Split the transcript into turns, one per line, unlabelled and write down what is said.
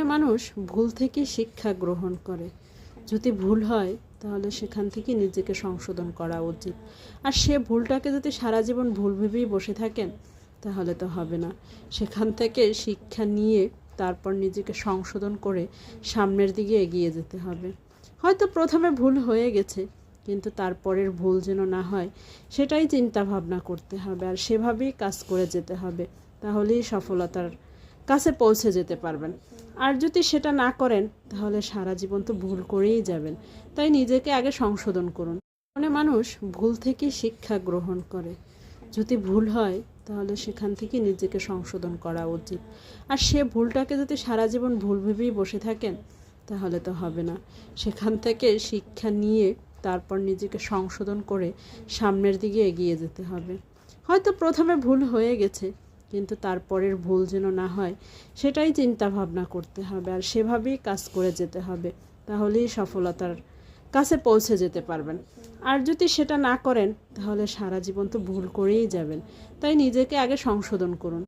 মানুষ ভুল থেকে শিক্ষা গ্রহণ করে। যদি ভুল হয় তাহলে সেখান থেকে নিজেকে সংশোধন করা উচিত। আর সে ভুলটাকে যদি সারা জীবন ভুল ভেবেই বসে থাকেন তাহলে তো হবে না। সেখান থেকে শিক্ষা নিয়ে তারপর নিজেকে সংশোধন করে সামনের দিকে এগিয়ে যেতে হবে। হয়তো প্রথমে ভুল হয়ে গেছে, কিন্তু তারপরের ভুল যেন না হয় সেটাই চিন্তা ভাবনা করতে হবে, আর সেভাবেই কাজ করে যেতে হবে। তাহলেই সফলতার কাছে পৌঁছে যেতে পারবেন। আর যদি সেটা না করেন তাহলে সারা জীবন তো ভুল করেই যাবেন। তাই নিজেকে আগে সংশোধন করুন। মানুষ ভুল থেকে শিক্ষা গ্রহণ করে। যদি ভুল হয় তাহলে সেখান থেকে নিজেকে সংশোধন করা উচিত। আর সে ভুলটাকে যদি সারা জীবন ভুল ভেবেই বসে থাকেন তাহলে তো হবে না। সেখান থেকে শিক্ষা নিয়ে তারপর নিজেকে সংশোধন করে সামনের দিকে এগিয়ে যেতে হবে। হয়তো প্রথমে ভুল হয়ে গেছে, কিন্তু তারপরের ভুল যেন না হয় সেটাই চিন্তা ভাবনা করতে হবে, আর সেভাবেই কাজ করে যেতে হবে। তাহলেই সফলতার কাছে পৌঁছে যেতে পারবেন। আর যদি সেটা না করেন তাহলে সারা জীবন তো ভুল করেই যাবেন। তাই নিজেকে আগে সংশোধন করুন।